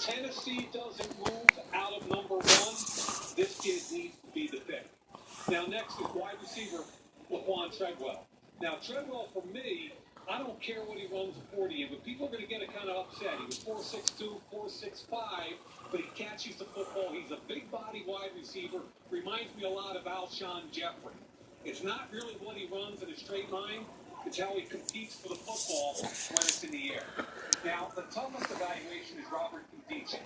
Tennessee doesn't move out of number one, this kid needs to be the pick. Now, next is wide receiver Laquan Treadwell. Now, Treadwell, for me, I don't care what he runs a 40 in, but people are going to get kind of upset. He was 4.62, 4.65, but he catches the football. He's a big body wide receiver. Reminds me a lot of Alshon Jeffrey. It's not really what he runs in a straight line. It's how he competes for the football when it's in the air. Now, the toughest evaluation is Robert Nkemdiche,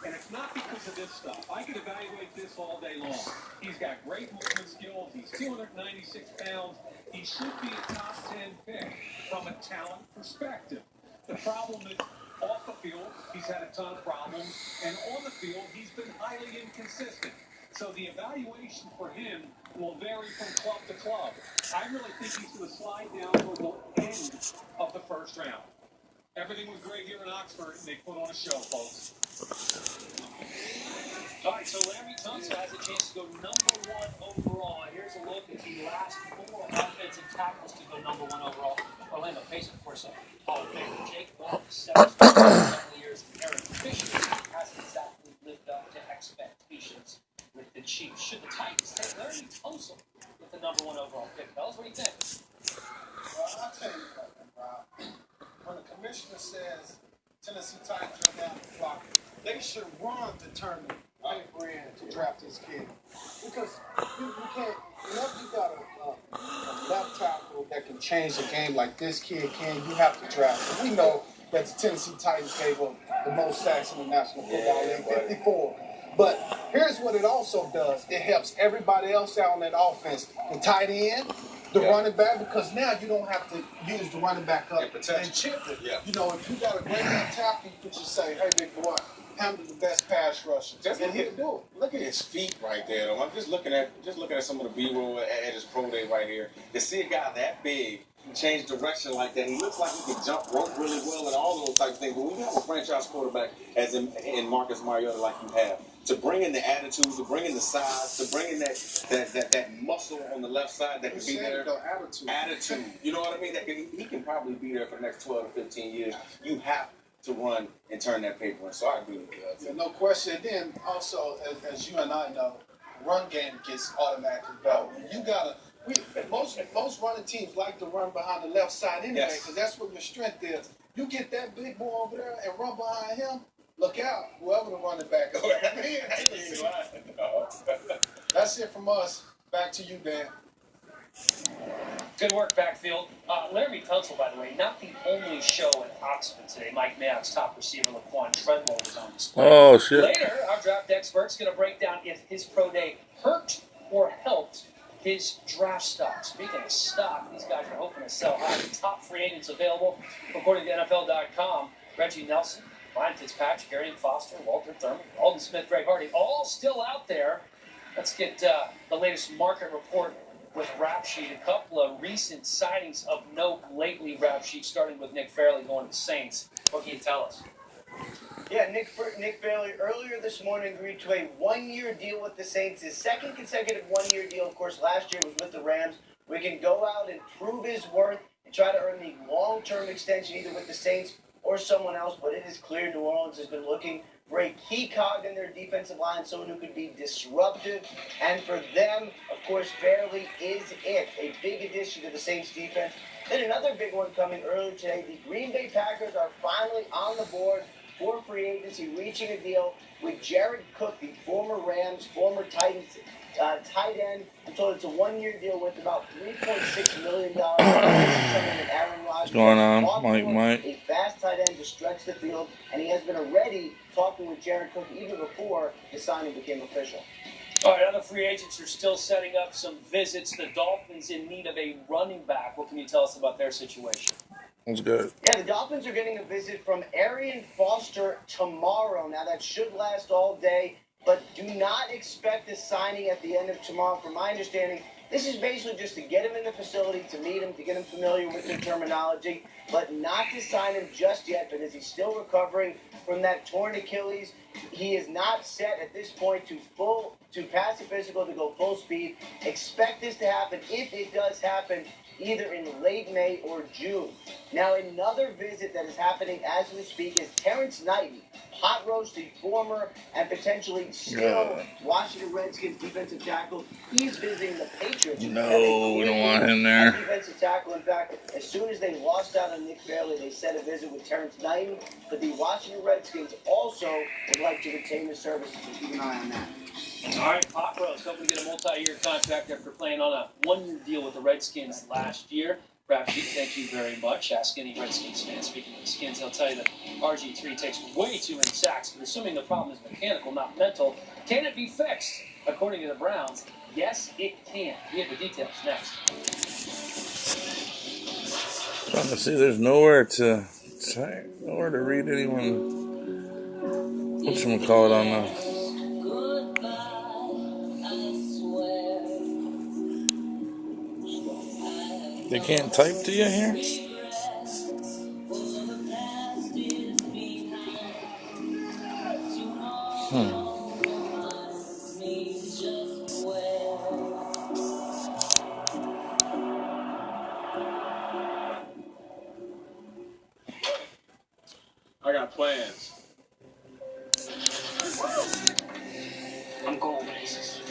and it's not because of this stuff. I can evaluate this all day long. He's got great movement skills. He's 296 pounds. He should be a top 10 pick from a talent perspective. The problem is, off the field, he's had a ton of problems, and on the field, he's been highly inconsistent. So the evaluation for him will vary from club to club. I really think he's going to slide down toward the end of the first round. Everything was great here in Oxford, and they put on a show, folks. All right, so Laremy Tunsil has a chance to go number one overall. Here's a look at the last four offensive tackles to go number one overall. Orlando Pace, of course, Hall of Famer. Jake Long, 7 years, and Eric Fisher hasn't exactly lived up to expectations with the Chiefs. Should the Titans take Laremy Tunsil with the number one overall pick? Fellas, what do you think? Well, I'll tell you something, Rob. When the commissioner says Tennessee Titans are down the clock, they should run determine paper in to draft this kid. Because you can't, whenever you got a left tackle that can change the game like this kid can, you have to draft him. We know that the Tennessee Titans gave up the most sacks in the National Football League, 54. But here's what it also does. It helps everybody else out on that offense. The tight end, the running back, because now you don't have to use the running back up and chip it. Yeah. You know, if you got a great left tackle, you can just say, hey, big boy, handle the best pass rusher. And he'll do it. Look at his feet right there, though. I'm just looking at some of the B-roll at his pro day right here. To see a guy that big change direction like that, he looks like he can jump rope really well and all those type of things. But when you have a franchise quarterback as in Marcus Mariota like you have, to bring in the attitude, to bring in the size, to bring in that muscle on the left side that can be there. Attitude. You know what I mean? He can probably be there for the next 12 to 15 years. You have to run and turn that paper in. So I agree with you. Yeah, no question. Then also, as you and I know, run game gets automatically better. You gotta. Most running teams like to run behind the left side anyway, because that's where your strength is. You get that big boy over there and run behind him. Look out, whoever the running back is. That's it from us. Back to you, Dan. Good work, backfield. Laremy Tunsil, by the way, not the only show in Oxford today. Mike Mayock's top receiver, Laquan Treadwell, was on display. Oh, shit. Later, our draft expert's going to break down if his pro day hurt or helped his draft stock. Speaking of stock, these guys are hoping to sell high. The top free agents available, according to NFL.com, Reggie Nelson, Ryan Fitzpatrick, Arian Foster, Walter Thurman, Alden Smith, Greg Hardy, all still out there. Let's get the latest market report with Rap Sheet. A couple of recent signings of note lately, Rap Sheet, starting with Nick Fairley going to the Saints. What can you tell us? Yeah, Nick Fairley earlier this morning agreed to a one-year deal with the Saints. His second consecutive one-year deal, of course, last year was with the Rams. We can go out and prove his worth and try to earn the long-term extension either with the Saints or someone else, but it is clear New Orleans has been looking for a key cog in their defensive line, someone who could be disruptive. And for them, of course, Fairley is it. A big addition to the Saints defense. Then another big one coming earlier today. The Green Bay Packers are finally on the board for free agency, reaching a deal with Jared Cook, the former Rams, former Titans tight end. I'm told it's a one-year deal worth about $3.6 million. What's going on, Mike? A fast tight end to stretch the field, and he has been already talking with Jared Cook even before the signing became official. All right, other free agents are still setting up some visits. The Dolphins in need of a running back. What can you tell us about their situation? That's good. Yeah, the Dolphins are getting a visit from Arian Foster tomorrow. Now, that should last all day, but do not expect a signing at the end of tomorrow. From my understanding, this is basically just to get him in the facility, to meet him, to get him familiar with their terminology, but not to sign him just yet because he's still recovering from that torn Achilles. He is not set at this point to pass the physical, to go full speed. Expect this to happen. If it does happen, either in late May or June. Now, another visit that is happening as we speak is Terrence Knighton, hot roasted former and potentially still Washington Redskins defensive tackle. He's visiting the Patriots. No, we don't want him there. Defensive tackle. In fact, as soon as they lost out on Nick Fairley, they set a visit with Terrence Knighton. But the Washington Redskins also would like to retain the services, so keep an eye on that. All right, Hot Rose hoping to get a multi-year contract after playing on a one-year deal with the Redskins last year. Rap Sheet, thank you very much. Ask any Redskins fan. Speaking of the Skins, he'll tell you that RG3 takes way too many sacks. But assuming the problem is mechanical, not mental, can it be fixed? According to the Browns, yes, it can. We have the details next. Trying to see, there's nowhere to read anyone. Whatchamacallit on the. They can't type to you here? I got plans. I'm going places.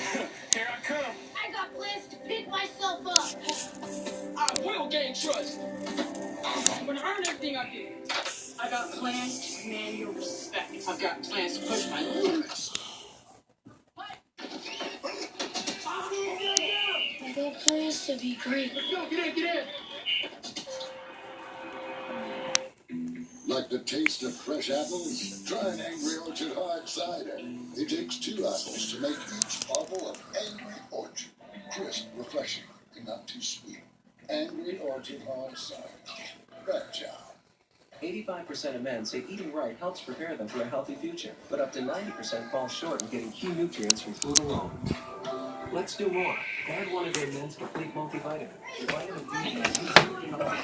Here I come. I got plans to pick myself up. I will gain trust. I'm gonna earn everything I get. I got plans to command your respect. I've got plans to push my limits. What? I got plans to be great. Let's go, get in. Like the taste of fresh apples? Try an Angry Orchard hard cider. It takes 2 apples to make each bottle of Angry Orchard. Crisp, refreshing, and not too sweet. Angry Orchard hard cider. Good job. 85% of men say eating right helps prepare them for a healthy future, but up to 90% fall short in getting key nutrients from food alone. Let's do more. Add one of their men's complete multivitamin. Vitamin D. No, not.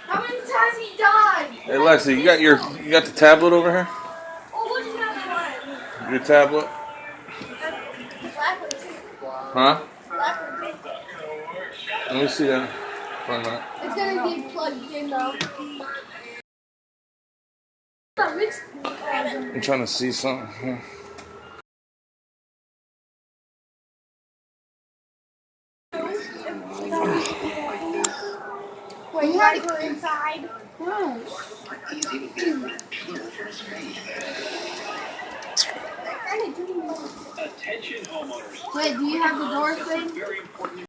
How many times he died? Hey Lexi, you got the tablet over here? Oh, what is that? Your tablet? Huh? Let me see that for a minute. It's gonna be plugged in though. I'm trying to see something. Wait, you gotta go inside? Attention homeowners. Wait, do you have the door thing? Very important.